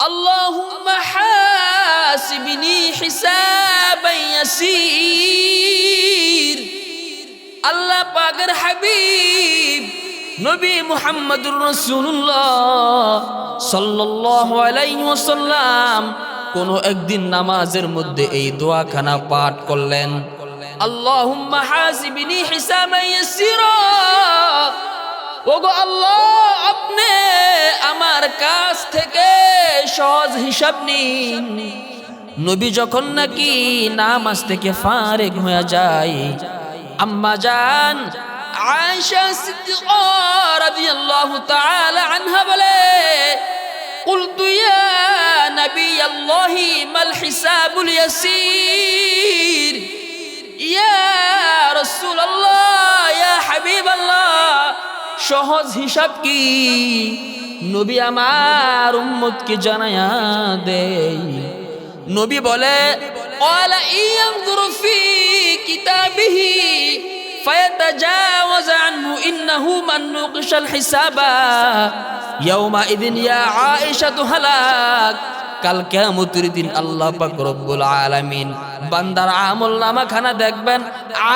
আল্লাহুম্মা হাসিবনি হিসাবান ইয়াসীর। আল্লাহ পাকের হাবিব নবী মুহাম্মদুর রাসূলুল্লাহ সাল্লাল্লাহু আলাইহি ওয়াসাল্লাম কোন একদিন নামাজের মধ্যে এই দোয়াখানা পাঠ করলেন, আল্লাহুম্মা হাসিবনি হিসাবান ইয়াসীরা। ওগো আল্লাহ, আপনি আমার কাছ থেকে সহজ হিসাব নিন। নবী যখন নাকি নামাজ থেকে ফারেগ হয়ে যায়, আম্মা জান আয়েশা সিদ্দিকা রাদিয়াল্লাহু তাআলা আনহা বলে, কুলতু ইয়া নবী আল্লাহি মাল হিসাবুল ইয়াসীর, ইয়া রাসূলুল্লাহ, ইয়া হাবিবাল্লাহ, সহজ হিসাব কি? নবী আমার উম্মতকে জানায়া দেই। নবী বলে, ক্বালা ইয়ানজুরু ফি কিতাবিহি ফায়াতাজাওয়াজ আনহু ইন্নাহু মান নুকিশাল হিসাবা ইয়াওমা ইযিন ইয়া আয়েশাতু হালাক। কাল কিয়ামতের দিন আল্লাহ পাক রব্বুল আলামিন বান্দার আমলনামা খানা দেখবেন।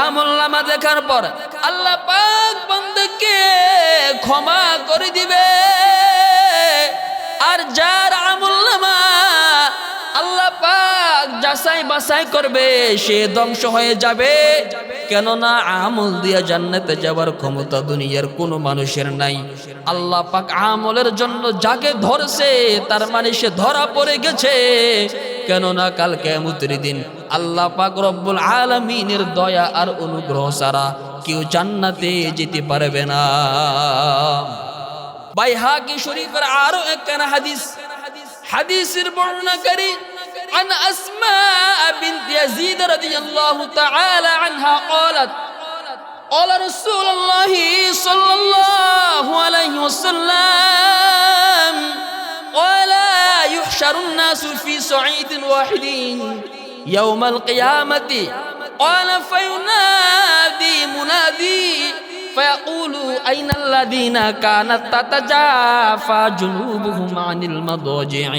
আমলনামা দেখার পর আল্লাহ পাক বান্দাকে ক্ষমা করে দিবে। আর যার আমলনামা আল্লাহ পাক যাচাই বাছাই করবে, সে ধ্বংস হয়ে যাবে। কেননা আমল দিয়া জান্নাতে যাওয়ার ক্ষমতা দুনিয়ার কোনো মানুষের নাই। আল্লাহ পাক আমলের জন্য যাকে ধরছে তার মানে সে ধরা পড়ে গেছে। কেননা কাল কিয়ামতের দিন আল্লাহ পাক রব্বুল আলামিনের দয়া আর অনুগ্রহ ছাড়া কেউ জান্নাতে যেতে পারবে না। বাইহাকি শরীফের আরো একখানা হাদিসের বর্ণনাকারী عن أسماء بنت يزيد رضي الله تعالى عنها قالت قال رسول الله صلى الله عليه وسلم قال يحشر الناس في صعيد واحد يوم القيامة قال فينادي منادي فيقول أين الذين كانت تتجافى جنوبهم عن المضاجع।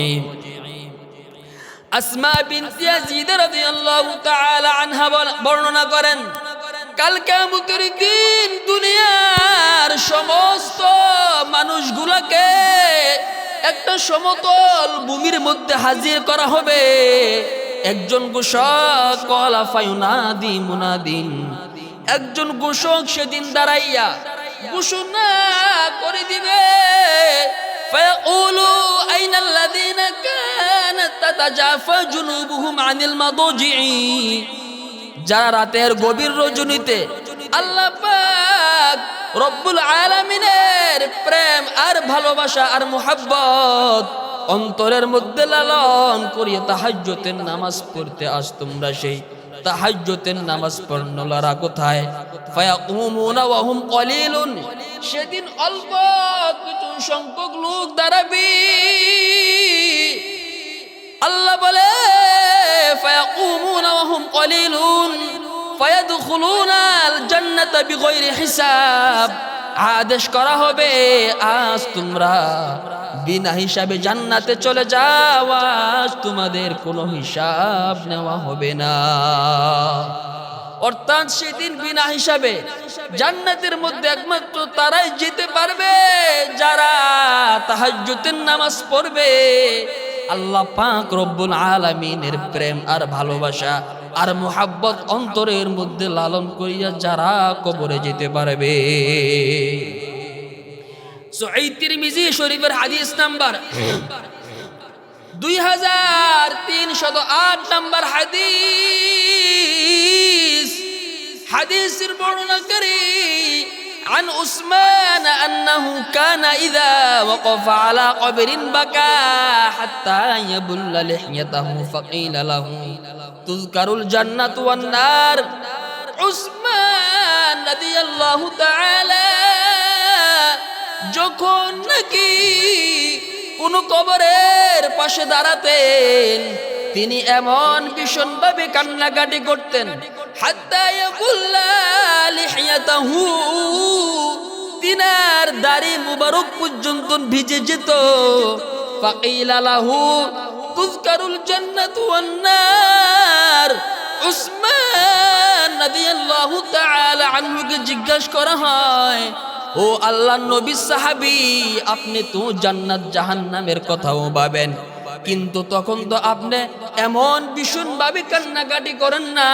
আসমা বিনত ইয়াজিদ রাদিয়াল্লাহু তাআলা আনহা বর্ণনা করেন, কাল কিয়ামতের দিন দুনিয়ার সমস্ত মানুষগুলোকে একটা সমতল ভূমির মধ্যে হাজির করা হবে। একজন ঘোষক ক্বালা ফায়ুনাদি মুনাদিন, একজন ঘোষক সেদিন দাঁড়াইয়া ঘোষণা করে দিবে, ফায়াকুলু আইনাল্লাযীনা কানাত তাতাজাফা জুনুবুহুম আনিল মাদাজি'i। যারা রাতের গভীর রজনীতে আল্লাহ পাক রব্বুল আলামিনের প্রেম আর ভালোবাসা আর মুহাব্বত অন্তরের মধ্যে লালন করিয়ে তাহাজ্জুদের নামাজ পড়তে আজ তোমরা সেই তাহাজ্জুদের নামাজ পড়নলারা কোথায়? ফায়াকুমুনা ওয়া হুম কলিলুন, সেদিন অল্প কিছু সংখ্যক লোক দাঁড়াবে। আল্লাহ বলে, ফায়াকুমুনা ওয়া হুম কলিলুন ফায়াদখুলুনা আল জান্নাতা বিগাইরি হিসাব। আদেশ করা হবে, আজ তোমরা বিনা হিসাবে জান্নাতে চলে যাও, আজ তোমাদের কোনো হিসাব নেওয়া হবে না। অর্থাৎ সেদিন বিনা হিসাবে জান্নাতের মধ্যে একমাত্র তারাই যেতে পারবে যারা তাহাজ্জুদের নামাজ পড়বে। আল্লাহ পাক রব্বুল আলামিনের প্রেম আর ভালোবাসা আর মুহাব্বত অন্তরের মধ্যে লালন করিয়া যারা কবরে যেতে পারবে। সহিহ তিরমিজি শরীফের হাদিস নাম্বার 2308 নম্বর হাদিসের বর্ণনাকারী عن عثمان أنه كان إذا وقف على قبر بكى حتى يبل لحيته فقيل له تذكر الجنة والنار। উসমান রাদিয়াল্লাহু তাআলা যখন নাকি কোন কবরের পাশে দাঁড়াতেন, তিনি এমন ভীষণভাবে কান্নাকাটি করতেন, হাত্তা ইয়াবুল্লা লিহিয়াতাহু, তিনার দাড়ি মুবারক পর্যন্ত ভিজে যেত। ফাকিলা লাহু তুযকারুল জান্নাতু ওয়ান নার। উসমান রাদিয়াল্লাহু তাআলা আনহুকে জিজ্ঞাসা করা হয়, ও আল্লাহর নবী সাহাবী, আপনি তো জান্নাত জাহান্নামের কথাও ভাবেন, কিন্তু তখন তো আপনি এমন ভীষণ ভাবে কান্নাকাটি করেন না।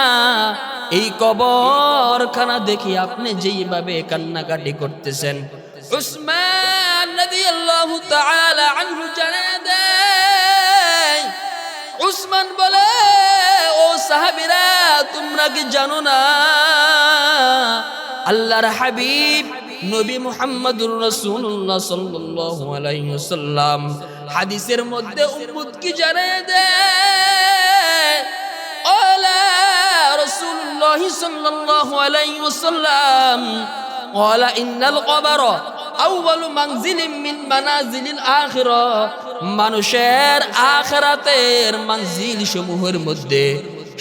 এই কবরখানা দেখি আপনি যেইভাবে কান্নাকাটি করতেছেন। উসমান রাদিয়াল্লাহু তাআলা আনহু জানিয়ে দেয়, উসমান বলে, ও সাহাবীরা, তোমরা কি জানো না আল্লাহর হাবিব নবী মুহাম্মদুর রাসূলুল্লাহ সাল্লাল্লাহু আলাইহি ওয়াসাল্লাম হাদিসের মধ্যে উম্মত কি জানিয়ে দেয়, ওয়ালা রাসূলুল্লাহ সাল্লাল্লাহু আলাইহি ওয়াসাল্লাম ওয়ালা ইন্নাল কবরা আউয়ালু মানজিলিন মিন মানাজিলিল আখিরাহ। মানুষের আখিরাতের মানজিল সমূহের মধ্যে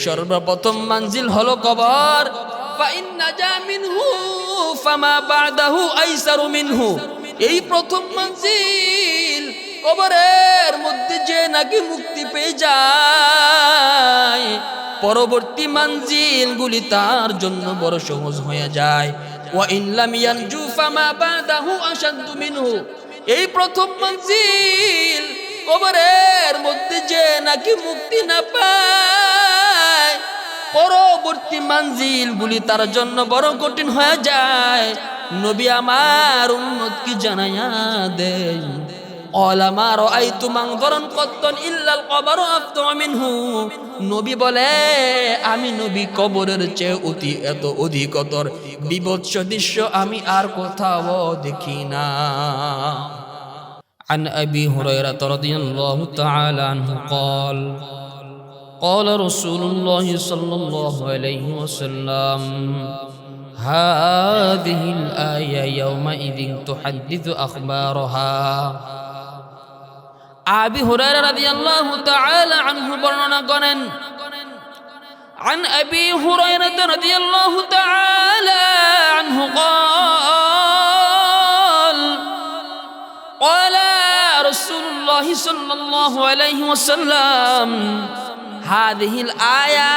সর্বপ্রথম মানজিল হলো কবর। ফাইন নাজা মিনহু ফামা বাদাহু আইসারু মিনহু। এই প্রথম মানজিল, কবরের মধ্যে যে নাকি মুক্তি পেয়ে যায়, পরবর্তী মানজিলগুলি তার জন্য বড় সহজ হয়ে যায়। ওয়া ইন লাম ইয়ানজু ফামা বাদাহু আশাদ্দু মিনহু। এই প্রথম মানজিল, কবরের মধ্যে যে নাকি মুক্তি না পায়, পরবর্তী মানজিলগুলি তার জন্য বড় কঠিন হয়ে যায়। নবী আমার উম্মত কি জানায়া দেয়, ওলামা রাআইতু মানযরান কত্তান ইল্লাল কবর আফদু মিনহু। নবী বলে, আমি নবী কবরের চেয়ে এত অধিকতর বিভৎস দৃশ্য আমি আর কোথাও দেখি না। عن أبي هريرة رضي الله تعالى عنه قال قال رسول الله صلى الله عليه وسلم هذه الآية يومئذ تحدث أخبارها। আবি হুরায়রা রাদিয়াল্লাহু তাআলা আনহু বর্ণনা করেন, عن أبي هريرة رضي الله تعالى عنه قال قال رسول الله صلى الله عليه وسلم هذه الآية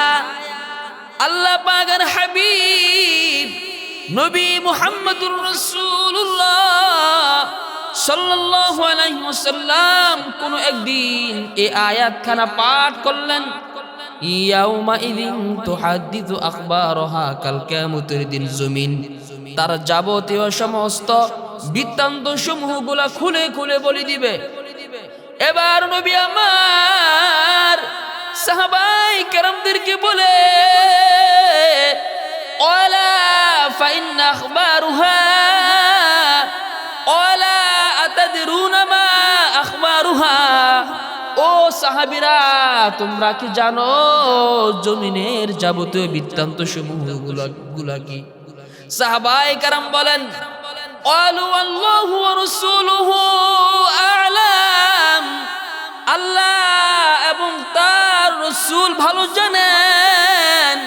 আল্লাহ পাকের হাবিব নবী মুহাম্মদুর রাসূলুল্লাহ সাল্লাল্লাহু আলাইহি ওয়াসাল্লাম কোন একদিন এই আয়াতখানা পাঠ করলেন। ইয়াউমা ইযিন তুহাদ্দিসু আখবারহা, কাল কিয়ামতের দিন জমিন তার যাবতীয় সমস্ত বৃত্তান্ত সমূহগুলা খুলে খুলে বলে দিবে। এবার নবী আমার সাহাবায়ে কেরামদেরকে বলে, ওয়ালা ফাইন্না আখবারুহা ওয়ালা আতাদরুনা মা আখবারুহা। ও সাহাবীরা, তোমরা কি জানো জমিনের যাবতীয় বৃত্তান্ত সমূহগুলা কি? সাহাবায়ে কেরাম বলেন, ক্বালু আল্লাহু ওয়া রাসূলুহু আ'লাম। আল্লাহ এবং তার রাসূল ভালো জানেন।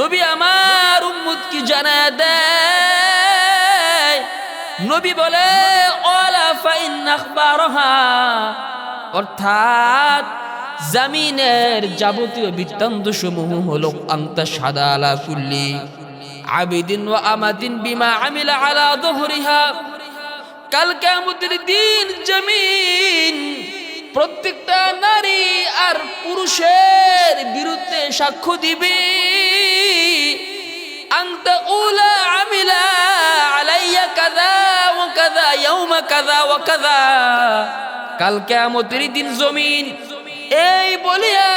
নবী আমার উম্মত কি জানায় দেয়। নবী বলে, ওয়ালা ফাইন্না আখবারহা, অর্থাৎ জমিনের যাবতীয় বৃত্তান্ত সমূহ হলো আনতা শাহাদা আলা কুল্লি আবিদিন ওয়া আমাতিন বিমা আমিলা আলা যুহরিহা। কাল কিয়ামতের দিন জমিন প্রত্যেকটা নারী আর পুরুষের বিরুদ্ধে সাক্ষ্য দিবে। আনতা উলা আমিলা আলাইয়া কাযা ওয়া কাযা ইয়াউমা কাযা ওয়া কাযা। কাল কিয়ামতের দিন জমিন এই বলিয়া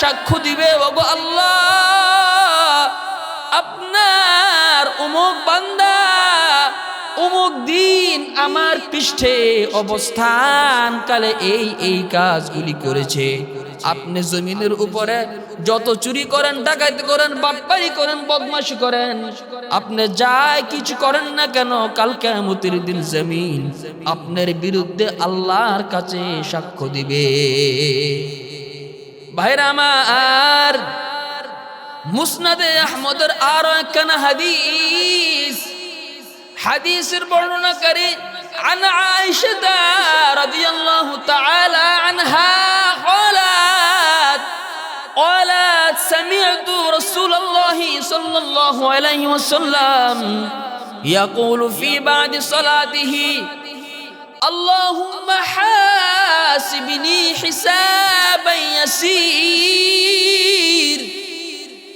সাক্ষ্য দিবে, ওগো আল্লাহ, আপনার অমুক বান্দা অমুক দিন আমার পৃষ্ঠে অবস্থান কালে এই কাজগুলি করেছে। আপনি জমিনের উপরে যত চুরি করেন, ডাকাতি করেন, বাটপারি করেন, বদমাশি করেন, আপনি যাই কিছু করেন না কেন, কাল কিয়ামতের দিন জমিন আপনার বিরুদ্ধে আল্লাহর কাছে সাক্ষ্য দিবে। ভাইরা আমার, মুসনাদে আহমদের আরো একখানা হাদিসের বর্ণনাকারী عن عائشة رضي الله تعالى عنها قالت سمعت رسول الله صلى الله عليه وسلم يقول في بعد صلاته اللهم حاسبني حسابا يسير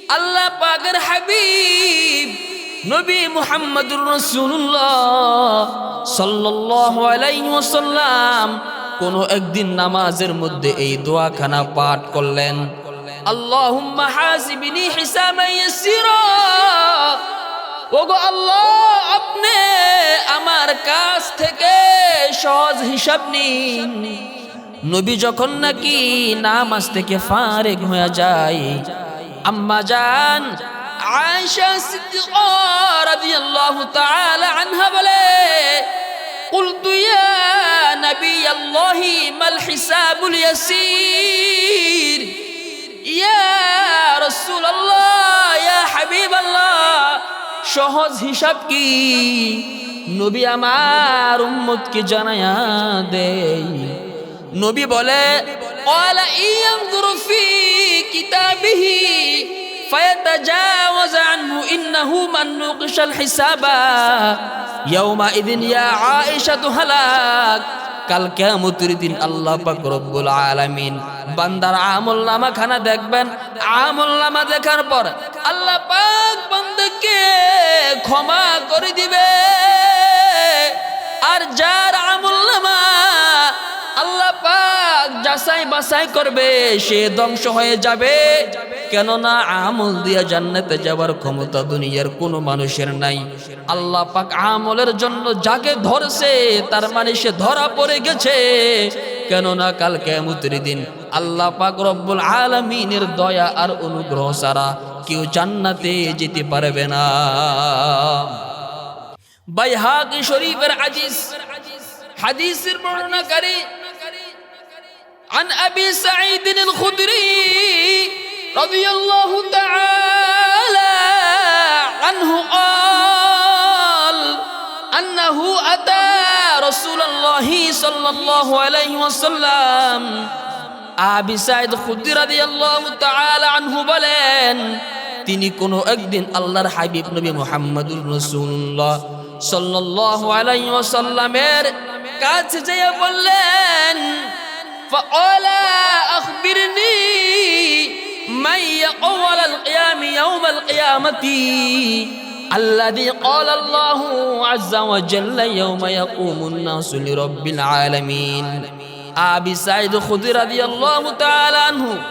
আল্লাহ পাকের হাবিব নবী মুহাম্মদুর রাসূলুল্লাহ সাল্লাল্লাহু আলাইহি ওয়াসাল্লাম কোন একদিন নামাজের মধ্যে এই দোয়াখানা পাঠ করলেন আল্লাহুম্মা হাসিবনি হিসাবান ইয়াসিরা ওগো আল্লাহ আপনি আমার কাছ থেকে সহজ হিসাব নিন নবী যখন নাকি নামাজ থেকে ফারিগ হয়ে যায় আম্মা জান আয়েশা সিদ্দিকা রাদিয়াল্লাহু তাআলা আনহা বলে قلت يا نبي الله ما الحساب اليسير يا رسول الله يا حبيب الله সহজ হিসাব কি নবী আমার উম্মতকে জানায়া দেই নবী বলে قال ينظر في كتابه فيتجاوز عنه إنه من نوقش الحساب يومئذ يا عائشة هلاك কাল কিয়ামতের দিন আল্লাহ পাক রব্বুল আলামিন বান্দার আমলনামা খানা দেখবেন আমলনামা দেখার পর আল্লাহ পাক বান্দাকে ক্ষমা করে দিবে আর যার আমলনামা আল্লাহ পাক যাচাই বাছাই করবে সে ধ্বংস হয়ে যাবে কেননা আমল দিয়া জান্নাতে যাওয়ার ক্ষমতা দুনিয়ার কোনো মানুষের নাই আল্লাহ পাক আমলের জন্য যাকে ধরছে তার মানে সে ধরা পড়ে গেছে কেননা কাল কিয়ামতের দিন আল্লাহ পাক রব্বুল আলামিনের দয়া আর অনুগ্রহ ছাড়া কেউ জান্নাতে যেতে পারবে না বাইহাকি শরীফের হাদিসের বর্ণনাকারী عن أبي سعيد الخدري رضي الله تعالى عنه قال أنه أتى رسول الله صلى الله عليه وسلم أبي سعيد الخدري رضي الله تعالى عنه বলেন তিনি কোনো একদিন আল্লাহর হাবিব নবী মুহাম্মদুর রাসূলুল্লাহ সাল্লাল্লাহু আলাইহি ওয়াসাল্লামের কাছে যেয়ে বললেন فقال أخبرني من يقول القيام يوم القيامة الذي قال الله عز وجل يوم يقوم الناس لرب العالمين أبي سعيد الخدري رضي الله تعالى عنه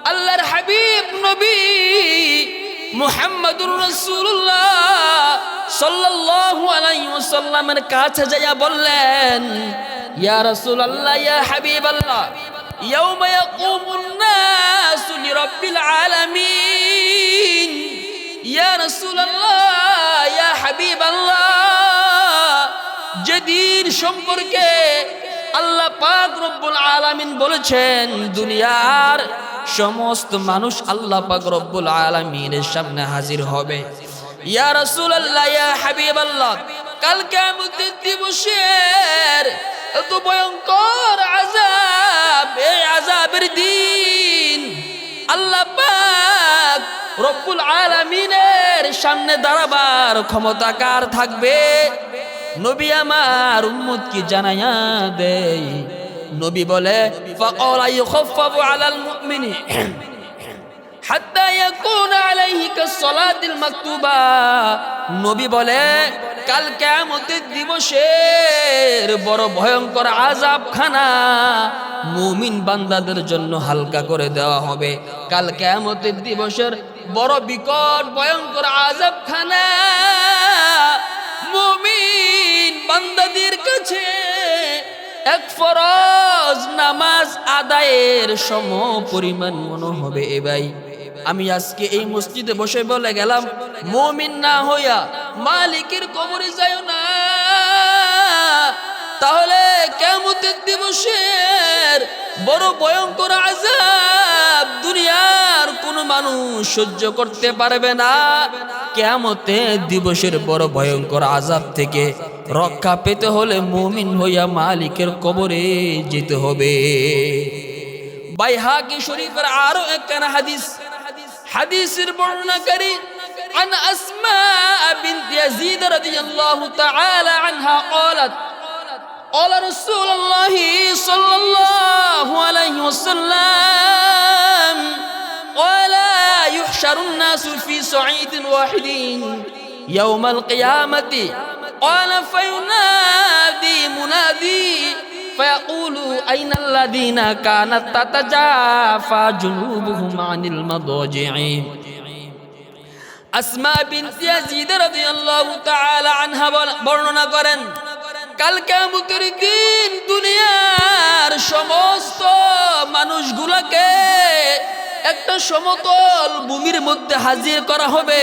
الله الحبيب نبي محمد رسول الله صلى الله عليه وسلم কাছে যায়া বললেন يا رسول الله يا حبيب الله يوم يقوم الناس لرب العالمين يا رسول الله يا حبيب الله যেদিন সম্পর্কে আল্লাহ পাক রব্বুল আলামিন বলেছেন দুনিয়ার সমস্ত মানুষ আল্লাহ পাক রব্বুল আলামিনের সামনে হাজির হবে ইয়া রাসূলুল্লাহ ইয়া হাবিবাল্লাহ কাল কিয়ামতের দিবসের এত ভয়ঙ্কর আযাব এই আযাবের দিন আল্লাহ পাক রব্বুল আলামিনের সামনে দাঁড়াবার ক্ষমতা কার থাকবে নবী আমার উম্মত কি জানায়া দেই নবী বলে ফাকালা ইউখাফফাফু আলাল মুমিনি হাত্তা ইয়াকুনা আলাইহি কাসসালাতিল মাকতুবা নবী বলে কাল কিয়ামতের দিবসের বড় ভয়ঙ্কর আযাবখানা মুমিন বান্দাদের জন্য হালকা করে দেওয়া হবে কাল কিয়ামতের দিবসের বড় বিকট ভয়ঙ্কর আযাবখানা মুমিন বান্দাদের কাছে এক ফরজ নামাজ আদায়ের সম পরিমাণ মনে হবে এ ভাই আমি আজকে এই মসজিদে বসে বলে গেলাম মুমিন না হইয়া মালিকের কবরে যাও না তাহলে কিয়ামতের দিবসের বড় ভয়ঙ্কর আযাব দুনিয়ার কোনো মানুষ সহ্য করতে পারবে না কিয়ামতের দিবসের বড় ভয়ঙ্কর আযাব থেকে রক্ষা পেতে হলে মুমিন হইয়া মালিকের কবরে যেতে হবে। বাইহাকি শরীফের আরো একখানা হাদিসের বর্ণনাকারী عن أسماء بنت يزيد رضي الله تعالى عنها قالت قال رسول الله صلى الله عليه وسلم قال يحشر الناس في صعيد واحد يوم القيامة قال فينادي منادي فيقول أين الذين كانت تتجافى جنوبهم عن المضاجع আসমা বিনতে ইয়াজিদ রাদিয়াল্লাহু তাআলা আনহা বর্ণনা করেন, কাল কিয়ামতের দিন দুনিয়ার সমস্ত মানুষগুলোকে একটা সমতল ভূমির মধ্যে হাজির করা হবে।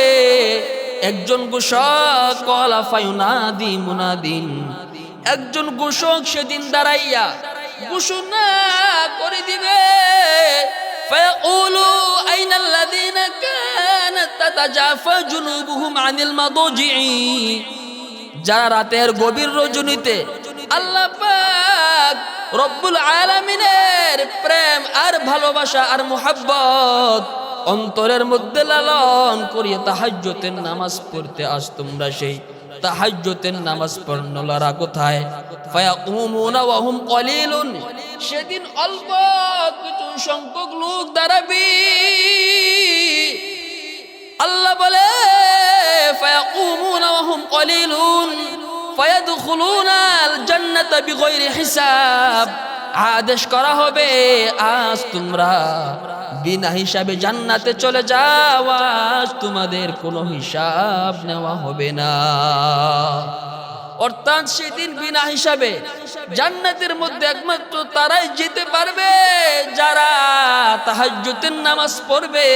একজন ঘোষক কলা ফায়ুনাদি মুনাদিন, একজন ঘোষক সেদিন দাঁড়াইয়া ঘোষণা করে দিবে, ফায়াকুলু আইনাল্লাযীনা কানাত তাতাজাফা জুনুবুহুম আনিল মাদাজি'i, যারা রাতের গভীর রজনীতে আল্লাহ পাক রব্বুল আলামিনের প্রেম আর ভালোবাসা আর মুহাব্বত অন্তরের মধ্যে লালন করিয়া তাহাজ্জুদের নামাজ পড়তে আজ তোমরা সেই তাহাজ্জুদের নামাজ পড়নলারা কোথায়? ফায়াকুমুনা ওয়া হুম কলিলুন, সেদিন অল্প কিছু সংখ্যক লোক দাঁড়াবে। আল্লাহ বলে ফায়াকুমুনা ওয়া হুম কলিলুন ফায়াদখুলুনা আল জান্নাতা বিগাইরি হিসাব, আদেশ করা হবে আজ তোমরা বিনা হিসাবে জান্নাতে চলে যাও, আজ তোমাদের কোনো হিসাব নেওয়া হবে না। অর্থাৎ সেদিন বিনা হিসাবে জান্নাতের মধ্যে একমাত্র তারাই যেতে পারবে যারা তাহাজ্জুদের নামাজ পড়বে,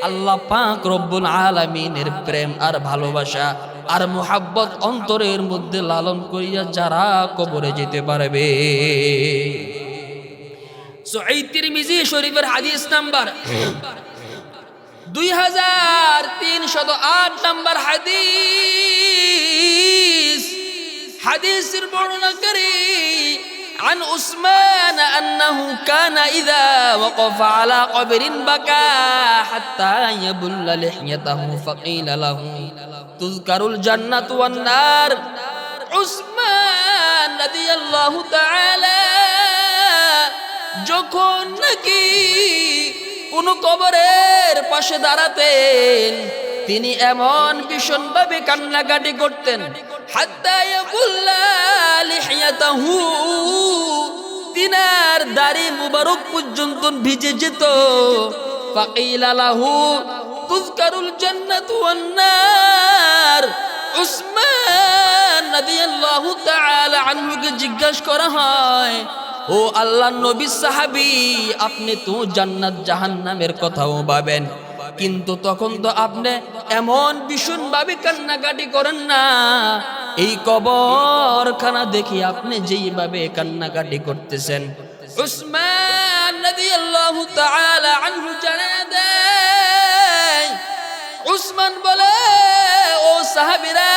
আল্লাহ পাক রব্বুল আলামিনের প্রেম আর ভালোবাসা আর মুহাব্বত অন্তরের মধ্যে লালন করিয়া যারা কবরে যেতে পারবে। সহিহ তিরমিজি শরীফের হাদিস নাম্বার 2308 নাম্বার হাদিসের বর্ণনাকারী عن عثمان أنه كان إذا وقف على قبر بكى حتى يبل لحيته فقيل له تذكر الجنة والنار। উসমান রাদিয়াল্লাহু তাআলা যখন নাকি কোন কবরের পাশে দাঁড়াতেন তিনি এমন ভীষণভাবে কান্নাকাটি করতেন, হাত্তা ইয়াকুল্লা লিহিয়াতাহু, তিনার দাড়ি মুবারক পর্যন্ত ভিজে যেত। ফাকিলা লাহু তুযকারুল জান্নাতু ওয়ান নার, উসমান রাদিয়াল্লাহু তাআলা আনহুকে জিজ্ঞাসা করা হয়, ও আল্লাহর নবী সাহাবী, আপনি তো জান্নাত জাহান্নামের কথাও ভাবেন, কিন্তু তখন তো আপনি এমন ভীষণ ভাবে কান্নাকাটি করেন না, এই কবরখানা দেখি আপনি যেইভাবে কান্নাকাটি করতেছেন। উসমান রাদিয়াল্লাহু তাআলা আনহু জানায় দেয়, উসমান বলে, ও সাহাবীরা,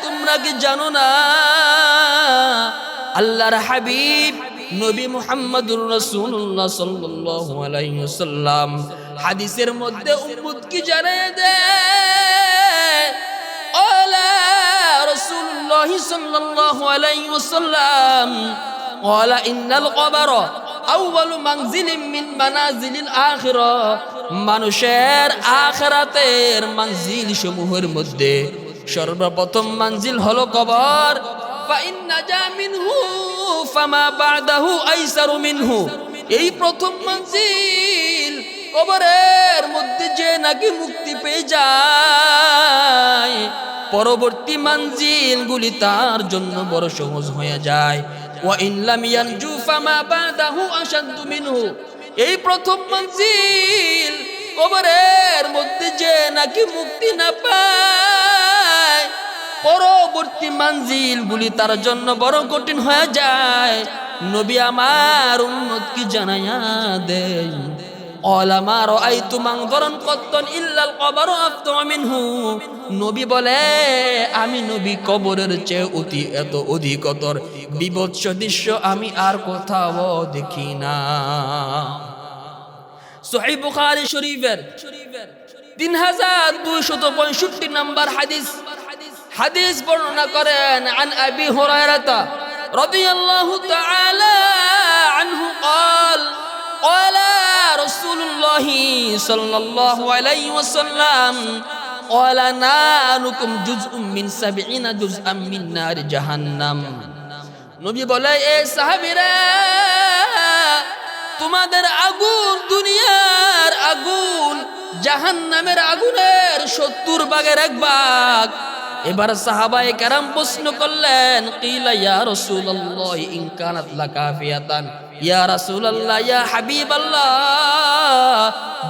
তোমরা কি জানো না আল্লাহর হাবিব নবী মুহাম্মদুর রাসূলুল্লাহ সাল্লাল্লাহু আলাইহি ওয়াসাল্লাম হাদিসের মধ্যে উম্মত কি জানায় দেয়, ওয়ালা রাসূলুল্লাহ সাল্লাল্লাহু আলাইহি ওয়াসাল্লাম ওয়ালা ইন্নাল কবরা আউয়ালু মানজিলিন মিন মানাজিলিল আখিরাহ, মানুষের আখিরাতের মঞ্জিল সমূহের মধ্যে সর্বপ্রথম মঞ্জিল হলো কবর। ফাইন নাজা মিনহু ফামা বাদাহু আইসারু মিনহু, এই প্রথম মঞ্জিল কবরের মধ্যে যে নাকি মুক্তি পেয়ে যায়, পরবর্তী মঞ্জিলগুলি তার জন্য বড় সহজ হয়ে যায়। ওয়া ইন লাম ইয়ানজু ফামা বাদাহু আশাদ্দু মিনহু, এই প্রথম মঞ্জিল কবরের মধ্যে যে নাকি মুক্তি না পায়, পরবর্তী মঞ্জিলগুলি তার জন্য বড় কঠিন হয়ে যায়। নবী আমার উম্মতকে জানায়া দেয়, ওলামা রাআইতু মানযরান কত্তান ইল্লাল কবরু আফদা মিনহু। নবী বলে আমি নবী কবরের চেয়ে এত অধিকতর বিভৎস দৃশ্য আমি আর কোথাও দেখি না। সহিহ বুখারী শরীফের 3265 নম্বর হাদিস বর্ণনা করেন আন আবি হুরায়রা রাদিয়াল্লাহু তাআলা আনহু قال قال رسول الله صلى الله عليه وسلم قال ناركم جزء من 70 جزءا من نار جهنم। নবী বলে এ সাহাবীরা তোমাদের আগুন দুনিয়ার আগুন জাহান্নামের আগুনের 70 ভাগের 1 ভাগ। এবার সাহাবায়ে কেরাম প্রশ্ন করলেন কিলা ইয়া রাসূলুল্লাহ ইন কানাত লাকাফিয়াতান, ইয়া রাসূলুল্লাহ ইয়া হাবিবাল্লাহ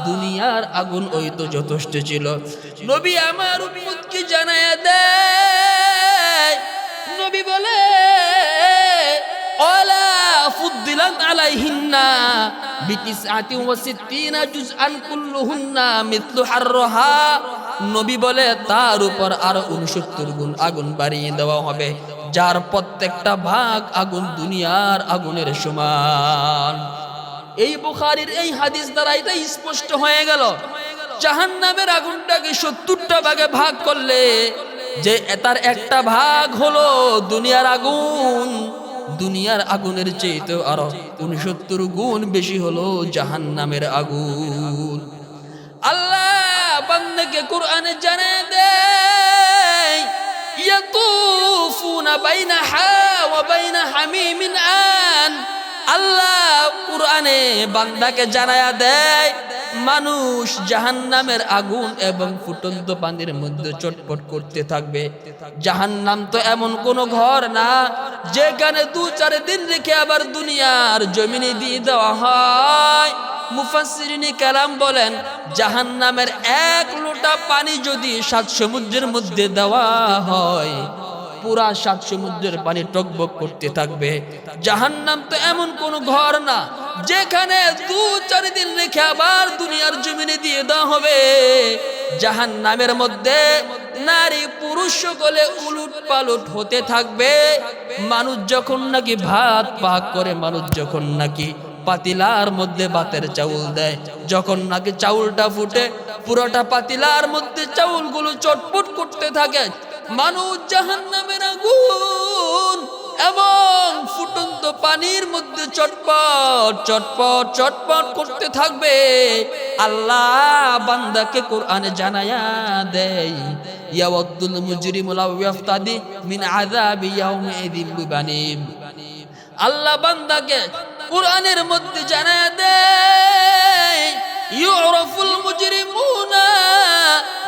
দুনিয়ার আগুন ওই তো যথেষ্ট ছিল। নবী আমার উম্মতকে জানায়া দেয়, নবী বলে ওয়ালা ফুদ্দিলাত আলাইহিন্না বিতিসআতি ওয়া সিত্তিনা জুজআন কুল্লুহুন্না মিথলু হাররহা। নবী বলে তার উপর আরো 69 গুণ আগুন বাড়িয়ে দেওয়া হবে, যার প্রত্যেকটা ভাগ আগুন দুনিয়ার আগুনের সমান। এই বুখারীর এই হাদিস দ্বারা এটা স্পষ্ট হয়ে গেল জাহান্নামের আগুনটাকে 70টা ভাগে ভাগ করলে যে তার একটা ভাগ হলো দুনিয়ার আগুন, দুনিয়ার আগুনের চেয়ে আরো 69 গুণ বেশি হলো জাহান্নামের আগুন। আল্লাহ বান্দাকে কোরআনে জানিয়ে দেয় ইয়াতুফুনা বাইনাহা ওয়া বাইনা হামিমিন আন। আল্লাহ কোরআনে বান্দাকে জানায়া দেয় মানুষ জাহান্নামের আগুন এবং ফুটন্ত পানির মধ্যে চটপট করতে থাকবে। জাহান্নাম তো এমন কোন ঘর না যেখানে 2-4 দিন রেখে আবার দুনিয়ার জমিনে দিয়ে দেওয়া হয়। মুফাসসিরিনে কেরাম বলেন জাহান্নামের 1 লোটা পানি যদি 7 সমুদ্রের মধ্যে দেওয়া হয় পুরা 7 সমুদ্রের পানি টকবক করতে থাকবে। জাহান্নাম তো এমন কোন ঘর না যেখানে 2-4 দিন রেখে আবার দুনিয়ার জমিনে দিয়ে দেওয়া হবে। জাহান্নামের মধ্যে নারী পুরুষ সকলে উলট পালট হতে থাকবে। মানুষ যখন নাকি ভাত পাক করে, মানুষ যখন নাকি পাতিলার মধ্যে ভাতের চাউল দেয়, যখন নাকি চাউলটা ফুটে পুরোটা পাতিলার মধ্যে চাউলগুলো চটপট করতে থাকে। মানুষ জাহান্নামের আগুন এবং ফুটন্ত পানির মধ্যে চটপট চটপট চটপট করতে থাকবে। আল্লাহ বান্দাকে কোরআনে জানায়া দেয় ইয়াওয়াদ্দুল মুজরিমু লাউ ইয়াফতাদি মিন আযাবি ইয়াউমিযিন বিবানিম। আল্লাহ বান্দাকে কোরআনের মধ্যে জানায়া দেয় ইউরাফুল মুজরিমুনা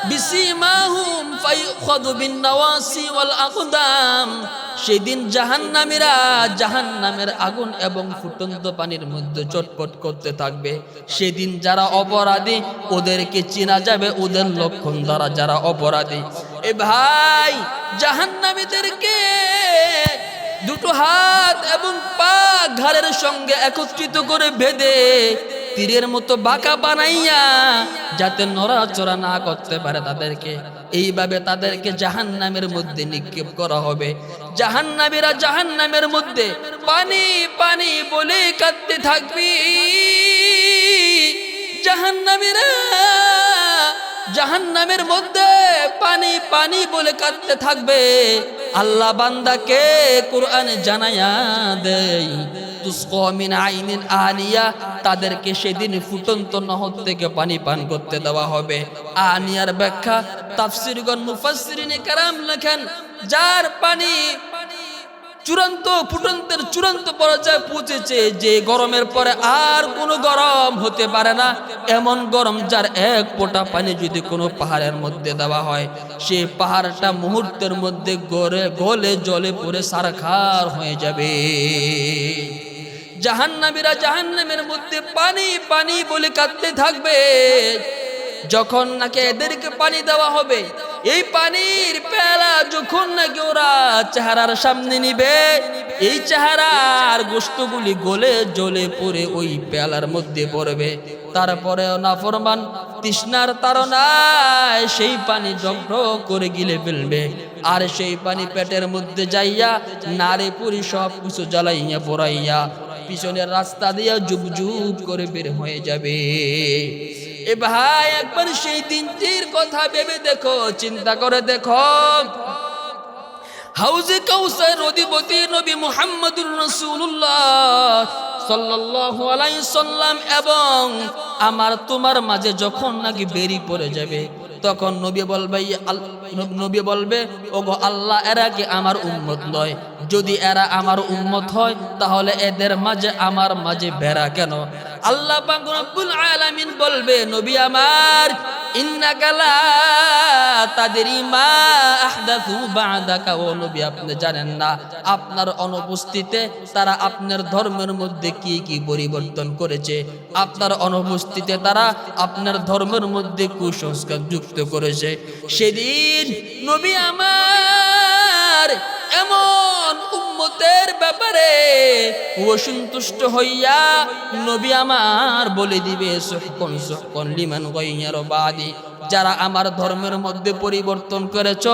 বিসিমাহুম ফায়ুখাযু বিন নাওয়াসি ওয়াল আকদাম। সেদিন জাহান্নামীরা জাহান্নামের আগুন এবং ফুটন্ত পানির মধ্যে চটপট করতে থাকবে। সেদিন যারা অপরাধী ওদেরকে চেনা যাবে ওদের লক্ষণ দ্বারা যারা অপরাধী। এ ভাই জাহান্নামীদেরকে 2 হাত এবং পা ঘাড়ের সঙ্গে একত্রিত করে বেঁধে তীরের মতো বাঁকা বানাইয়া যাতে নড়াচড়া না করতে পারে তাদেরকে, এইভাবে তাদেরকে জাহান্নামের মধ্যে নিক্ষেপ করা হবে। জাহান্নামীরা জাহান্নামের মধ্যে পানি পানি বলে কাঁদতে থাকবি। জাহান্নামীরা জাহান্নামের মধ্যে পানি পানি বলে কাঁদতে থাকবে। আল্লাহ বান্দাকে কোরআনে জানায়া দেয় তুসকা মিন আইনিন আনিয়া, তাদেরকে সেদিন ফুটন্ত নহর থেকে পানি পান করতে দেওয়া হবে। আনিয়ার ব্যাখ্যা তাফসীরগণ মুফাসসিরিনে কেরাম লেখেন যার পানি চূড়ান্ত ফুটন্তের চূড়ান্ত পর্যায়ে পৌঁছেছে, যে গরমের পরে আর কোনো গরম হতে পারে না, এমন গরম যার 1 ফোঁটা পানি যদি কোনো পাহাড়ের মধ্যে দেওয়া হয় সেই পাহাড়টা মুহূর্তের মধ্যে গলে জলে পড়ে সারখার হয়ে যাবে। জাহান্নামীরা জাহান্নামের মধ্যে পানি পানি বলে কাঁদতে থাকবে। যখন নাকি এদেরকে পানি দেওয়া হবে এই পানির পেয়ালা যখন নাকি ওরা চেহারার সামনে নিবে, এই চেহারার গোশতগুলি গলে জ্বলে পড়ে ওই পেয়ালার মধ্যে পড়বে। তারপরেও নাফরমান তৃষ্ণার তাড়নায় সেই পানি জগড় করে গিলে ফেলবে, আর সেই পানি পেটের মধ্যে যাইয়া নারে পুরি সব কিছু জ্বালাইয়া পোড়াইয়া পিছনের রাস্তা দিয়ে জুব জুব করে বের হয়ে যাবে। এ ভাই, একবার সেই দিনটির কথা ভেবে দেখো, চিন্তা করে দেখো। হাউজে কাউসার অধিপতি নবী মুহাম্মদুর রাসূলুল্লাহ সাল্লাল্লাহু আলাইহি সাল্লাম এবং আমার তোমার মাঝে যখন নাকি বেরি পড়ে যাবে, তখন নবী বলবে ওগো আল্লাহ, এরা কি আমার উম্মত নয়? যদি এরা আমার উম্মত হয় তাহলে এদের মাঝে আমার মাঝে বেড়া কেন? আল্লাহ পাক রব্বুল আলামিন বলবে, নবী আমার, ইন্নাকা লা তাদরি মা আহদাথু বা'দাকা। ও নবী, আপনি জানেন না আপনার অনুপস্থিতিতে তারা আপনার ধর্মের মধ্যে কি কি পরিবর্তন করেছে। আপনার অনুপস্থিতিতে তারা আপনার ধর্মের মধ্যে কুসংস্কার যুক্ত করেছে। সেদিন নবী আমার এমন উম্মতের ব্যাপারে অসন্তুষ্ট হইয়া নবী আমার বলে দিবে, সুহকন সুহকন লিমান গায়্যারা বাদি। যারা আমার ধর্মের মধ্যে পরিবর্তন করেছ,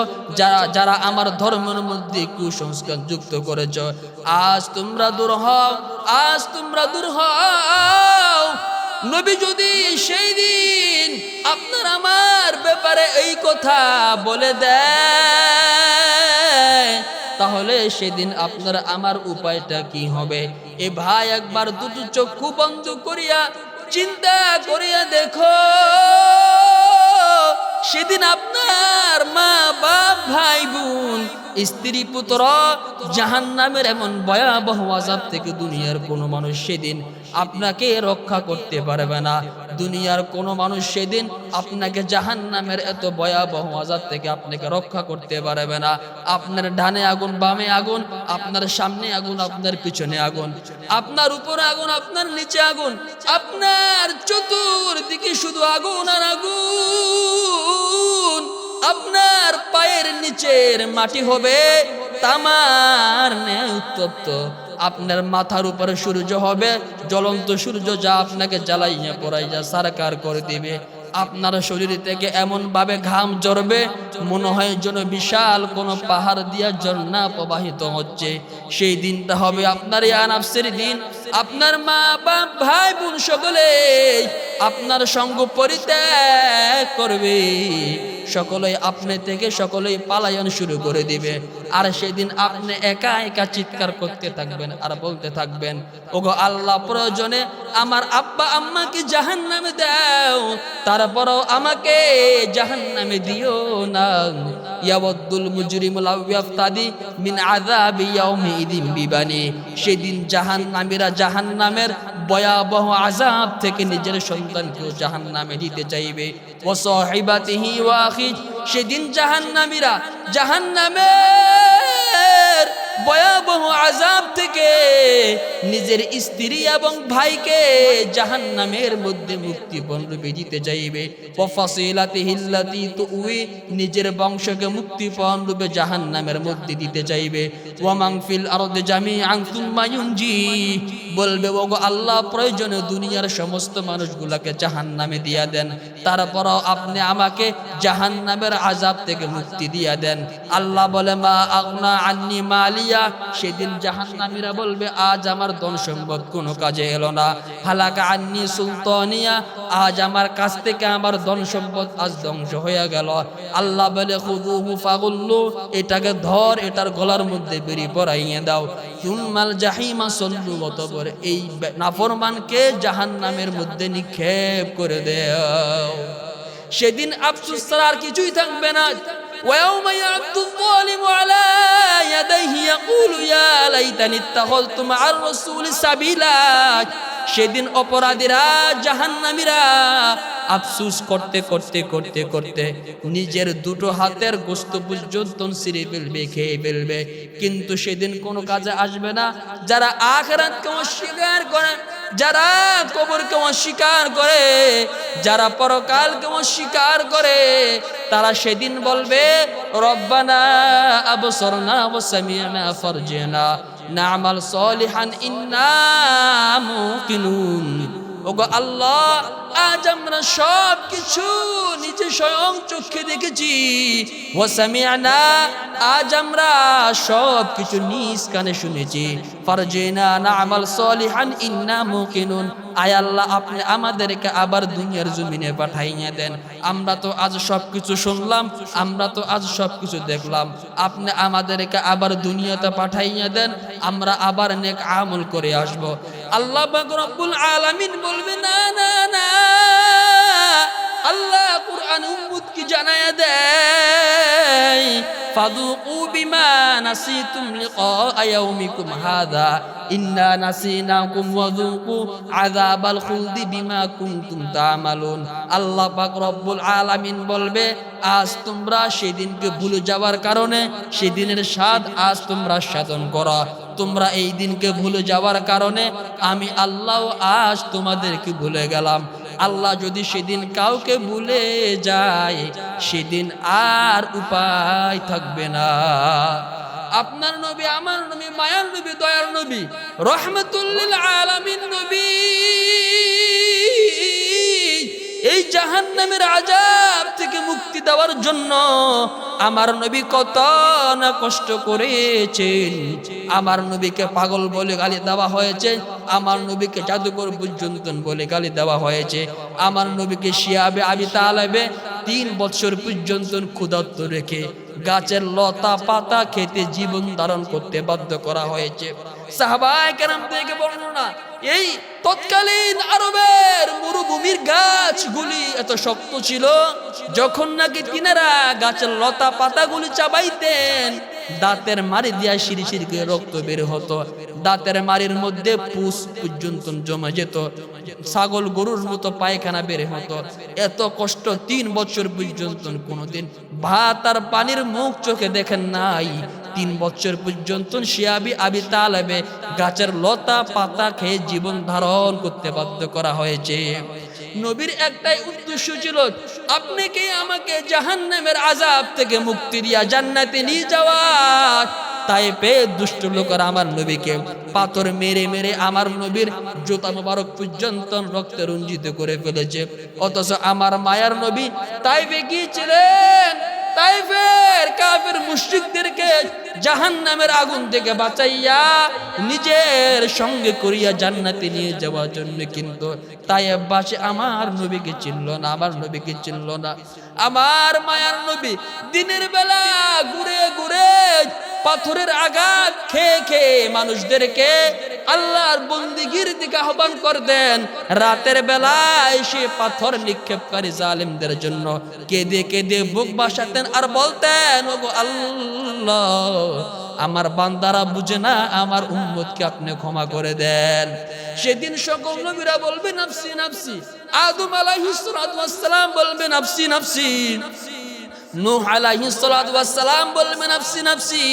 যারা আমার ধর্মের মধ্যে কুসংস্কার যুক্ত করেছ, আজ তোমরা দূর হও, আজ তোমরা দূর হও। নবী যদি সেই দিন আপনার আমার ব্যাপারে এই কথা বলে দেয়, তাহলে সেদিন আপনার আমার উপায়টা কি হবে? এ ভাই, একবার দুটো চক্ষু বন্ধ করিয়া চিন্তা করিয়া দেখো, সেদিন আপনার মা বাপ ভাই বোন স্ত্রী পুত্র জাহান্নামের এমন ভয়াবহ আযাব থেকে দুনিয়ার কোনো মানুষ সেদিন আপনাকে রক্ষা করতে পারবে না। দুনিয়ার কোনো মানুষ সেদিন আপনাকে জাহান্নামের এত ভয়াবহ আযাব থেকে আপনাকে রক্ষা করতে পারবে না। আপনার ডানে আগুন, বামে আগুন, আপনার সামনে আগুন, আপনার পিছনে আগুন, আপনার উপরে আগুন, আপনার নিচে আগুন, আপনার চতুর্দিকে শুধু আগুন আর আগুন। আপনার পায়ের নিচের মাটি হবে তামার ন্যায় উত্তপ্ত। আপনার মাথার উপরে সূর্য হবে জ্বলন্ত সূর্য, যা আপনাকে জ্বালাইয়া পোড়াইয়া সারকার করে দিবে। আপনার শরীর থেকে এমন ভাবে ঘাম ঝরবে, মনে হয় যেন বিশাল কোনো পাহাড় দিয়া ঝর্ণা প্রবাহিত হচ্ছে। সেই দিনটা হবে আপনার ইয়া নাফসের দিন। আপনার মা বাপ ভাই বোন সকলে আপনার সঙ্গ পরিত্যাগ করবে, সকলেই আপনি থেকে সকলেই পালায়ন শুরু করে দিবে। আর সেদিন আপনি একা একা চিৎকার করতে থাকবেন আর বলতে থাকবেন, ওগো আল্লাহ, প্রয়োজনে আমার আব্বা আম্মাকে জাহান্নামে দাও, তারপরও আমাকে জাহান্নামে দিও না। ইয়াওয়াদ্দুল মুজরিমু লাউ ইয়াফতাদি মিন আযাবি ইয়াউমিদিন বিবানি। সেদিন জাহান্নামীরা জাহান্নামের ভয়াবহ আযাব থেকে নিজের সন্তানকেও জাহান্নামে দিতে চাইবে। ওয়া সাহিবাতিহি ওয়া আখি। সেদিন জাহান্নামীরা জাহান্নামের ভয়াবহ আযাব থেকে নিজের স্ত্রী এবং ভাইকে জাহান্নামের মধ্যে মুক্তিপণ রূপে দিতে চাইবে। ওয়া ফাসিলাতিহি আল্লাতী তুই। নিজের বংশকে মুক্তিপণ রূপে জাহান্নামের মধ্যে দিতে চাইবে। ওয়া মান ফিল আরদি জামিআন সুম্মা ইউনজি। বলবে, ওগো আল্লাহ, প্রয়োজনে দুনিয়ার সমস্ত মানুষগুলোকে জাহান্নামে দিয়া দেন, তারপরও আপনি আমাকে জাহান্নামের আযাব থেকে মুক্তি দিয়া দেন। আল্লাহ বলে, মা আগনা আন্নি মালিয়া। সেদিন জাহান্নামীরা বলবে, আজ আমার ধন সম্পদ কোনো কাজে এলো না। হালাকা আন্নি সুলতানিয়া। আজ আমার কাছ থেকে আমার ধন সম্পদ আজ ধ্বংস হয়ে গেল। আল্লাহ বলে, খুযুহু ফাগুল্লু। এটাকে ধর, এটার গলার মধ্যে বেরি পরাইয়ে দাও। সুম্মাল জাহিমা সল্লু। অতঃপর এই নাফরমানকে জাহান্নামের মধ্যে নিক্ষেপ করে দাও। সেদিন আফসোস ছাড়া আর কিছুই থাকবে না। ওয়ায়াউমা ইয়া'আদ্দু যালিমু আলা ইয়াদাইহি ইয়াকুলু ইয়া লাইতানি ইত্তাখাযতু মা'আর রাসূলি সাবিলা। সেদিন অপরাধীরা জাহান্নামীরা আফসুস করতে করতে করতে করতে নিজের দুটো হাতের গোস্ত পর্যন্ত ছিঁড়ে ফেলবে, খেয়ে ফেলবে, কিন্তু সেদিন কোনো কাজে আসবে না। যারা আখিরাতকে অস্বীকার করে, যারা কবরকে অস্বীকার করে, যারা পরকালকে অস্বীকার করে, তারা সেদিন বলবে রব্বানা আবসরনা ওয়া সামি'না ফারজি'না না'মাল সলিহান ইন্না মুকিনুন। ওগো আল্লাহ, আজ আমরা সব কিছু নিজে স্বয়ং চোখে দেখেছি, ওয়া সামি'না, আজ আমরা সব কিছু নিজ কানে শুনেছি, ফারজিনা না'মাল সলিহান ইন্না মুকিনুন। আয় আল্লাহ, আপনি আমাদেরকে আবার দুনিয়ার জমিনে পাঠাইয়া দেন। আমরা তো আজ সব কিছু শুনলাম, আমরা তো আজ সব কিছু দেখলাম, আপনি আমাদেরকে আবার দুনিয়াতে পাঠাইয়া দেন, আমরা আবার নেক আমল করে আসব। আল্লাহ পাক রব্বুল আলামিন বলবে না না না। আল্লাহ কুরআন উম্মতকে জানায়া দেয় ফাযুকু বিমা নাসিতুম লিকা ইয়াউমিকুম হাযা ইন্না নাসিনাকুম ওয়াযুকু আযাবাল খুলদি বিমা কুনতুম তা'মালুন। আল্লাহ পাক রব্বুল আলামিন বলবে, আজ তোমরা সেদিনকে ভুলে যাওয়ার কারণে সেদিনের স্বাদ আজ তোমরা সাধন করো। তোমরা এই দিনকে ভুলে যাওয়ার কারণে আমি আল্লাহ আজ তোমাদেরকে ভুলে গেলাম। আল্লাহ যদি সেদিন কাউকে ভুলে যায়, সেদিন আর উপায় থাকবে না। আপনার নবী, আমার নবী, মায়ার নবী, দয়ার নবী, রহমাতুল লিল আলামিন নবী এই জাহান্নামের আযাব থেকে মুক্তি দেওয়ার জন্য আমার নবী কত না কষ্ট করেছেন। আমার নবীকে পাগল বলে গালি দেওয়া হয়েছে, আমার নবীকে জাদুকর পর্যন্ত বলে গালি দেওয়া হয়েছে, আমার নবীকে শিয়াবে আবি তালেবে 3 বছর পর্যন্ত ক্ষুধার্ত রেখে গাছের লতা পাতা খেতে জীবন ধারণ করতে বাধ্য করা হয়েছে। সাহাবায়ে কেরাম থেকে বর্ণনা, এই তৎকালীন আরবের মরুভূমির গাছগুলি এত শক্ত ছিল, যখন নাকি তিনারা গাছের লতা পাতাগুলি চাবাইতেন, দাঁতের মারি দিয়া শিরশির করে রক্ত বের হতো, দাঁতের মারির মধ্যে পুষ পর্যন্ত জমা যেত, ছাগল গরুর মতো পায়খানা বের হতো। এত কষ্ট 3 বছর পর্যন্ত কোনোদিন ভাত আর পানির মুখ চোখে দেখেন নাই। 3 বছর পর্যন্ত শিয়াবি আবি তালেবে গাছের লতা পাতা খেয়ে জীবন ধারণ করতে বাধ্য করা হয়েছে। নবীর একটাই উদ্দেশ্য ছিল, আপনি কি আমাকে জাহান্নামের আযাব থেকে মুক্তি দিয়া জান্নাতে নিয়ে যাওয়া। তাই দুষ্ট লোকেরা আমার নবীকে পাথর মেরে মেরে আমার নবীর জুতা মোবারক পর্যন্ত রক্তে রঞ্জিত করে ফেলেছে। অথচ আমার মায়ার নবী তাইফে গিয়েছিলেন, তাইফের কাফের মুশরিকদেরকে জাহান্নামের আগুন থেকে বাঁচাইয়া নিজের সঙ্গে করিয়া জান্নাতে নিয়ে যাওয়ার জন্য। কিন্তু তাইফবাসী আমার নবীকে চিনল না, আমার নবীকে চিনল না। আমার মায়ার নবী দিনের বেলা ঘুরে ঘুরে পাথরের আঘাত খেয়ে খেয়ে মানুষদেরকে আল্লাহর বন্দিগির দিকে আহ্বান করতেন। রাতের বেলায় সে পাথর নিক্ষেপকারী জালিমদের জন্য কেঁদে কেঁদে বুক বাসাতেন আর বলতেন, ওগো আল্লাহ, আমার বান্দারা বুঝে না, আমার উম্মতকে আপনি ক্ষমা করে দেন। সেদিন সকল নবীরা বলবে নাফসি নাফসি, আদম আলাইহিস সালাতু ওয়াস সালাম বলবে নাফসি নাফসি, নূহ আলাইহিস সালাতু ওয়াস সালাম বলবে নাফসি নাফসি,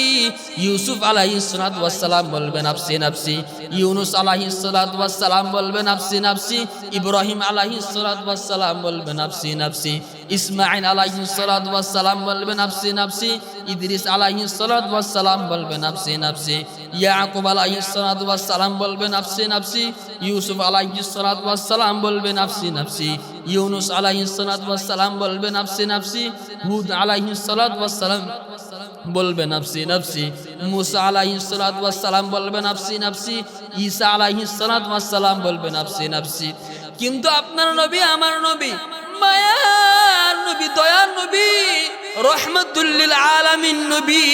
ইউসুফ আলাইহিস সালাতু ওয়াস সালাম বলবে নাফসি নাফসি, ইউনুস আলাইহিস সালাতু ওয়াস সালাম বলবে নাফসি নাফসি, ইব্রাহিম আলাইহিস সালাতু ওয়াস সালাম বলবে নাফসি নাফসি, ইসমাঈল আলাইহিস সালাতু ওয়াস সালাম বলবে নাফসি নাফসি, ইদ্রিস আলাইহিস সালাতু ওয়াস সালাম বলবে নাফসি নাফসি, ইয়াকুব আলাইহিস সালাতু ওয়াস সালাম বলবে নাফসি নাফসি, ইউসুফ আলাইহিস সালাতু ওয়াস সালাম বলবে নাফসি নাফসি, ইউনুস আলাইহিস সালাতু ওয়াস সালাম বলবে নাফসি নাফসি, হুদ আলাইহিস সালাতু ওয়াস সালাম বলবে নাফসি নাফসি, মুসা আলাইহিস সালাতু ওয়াস সালাম বলবে নাফসি নাফসি, ঈসা আলাইহিস সালাতু ওয়াস সালাম বলবে নাফসি নাফসি। কিন্তু আপনার নবী, আমার নবী, মায়ার নবী, দয়ার নবী, রহমাতুল লিল আলামিন নবী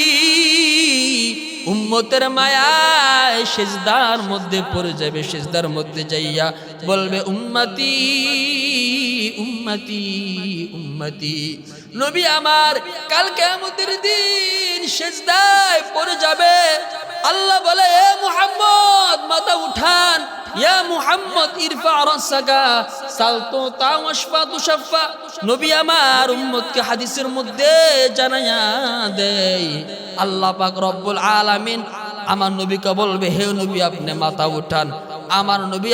উম্মতের মায়ায় সিজদার মধ্যে পড়ে যাবে, সিজদার মধ্যে যাইয়া বলবে উম্মতি উম্মতি উম্মতি। নবী আমার কাল কিয়ামতের দিন সিজদায় পড়ে যাবে। আল্লাহ বলে, এ মুহাম্মদ, মাথা উঠান, ইয়া মুহাম্মদ ইরফা রাসাকা সালতু তাওয়াশফা তুশাফা। নবী আমার উম্মতকে হাদিসের মধ্যে জানায়া দেয় আল্লাহ পাক রব্বুল আলামিন আমার নবীকে বলবে, হে নবী আপনি মাথা উঠান। আমার নবী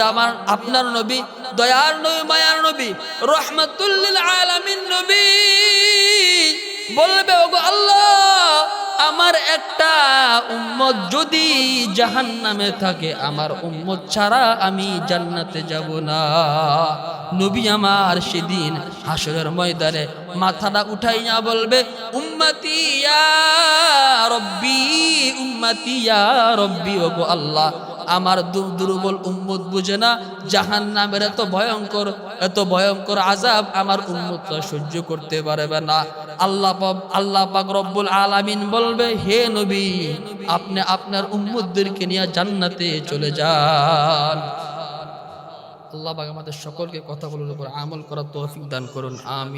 আপনার নবী দয়ার নবী মায়ার নবী রহমাতুল লিল আলামিন নবী বলবে, ওগো আল্লাহ আমার একটা উম্মত যদি জাহান্নামে থাকে, আমার উম্মত ছাড়া আমি জান্নাতে যাব না। নবী আমার সেদিন হাসরের ময়দানে মাথাটা উঠাইয়া বলবে, উম্মতি ইয়া রব্বি, উম্মতি ইয়া রব্বি। ওগো আল্লাহ আমার দুর্বল উম্মত বুঝে না জাহান্নামের এত ভয়ঙ্কর আযাব আমার উম্মত সহ্য করতে পারবে না। আল্লাহ পাক রব্বুল আলামিন বলবে, হে নবী আপনি আপনার উম্মতদেরকে নিয়ে জান্নাতে চলে যান। আল্লাহ পাক আমাদের সকলকে কথাগুলোর উপর আমল করার তৌফিক দান করুন, আমিন।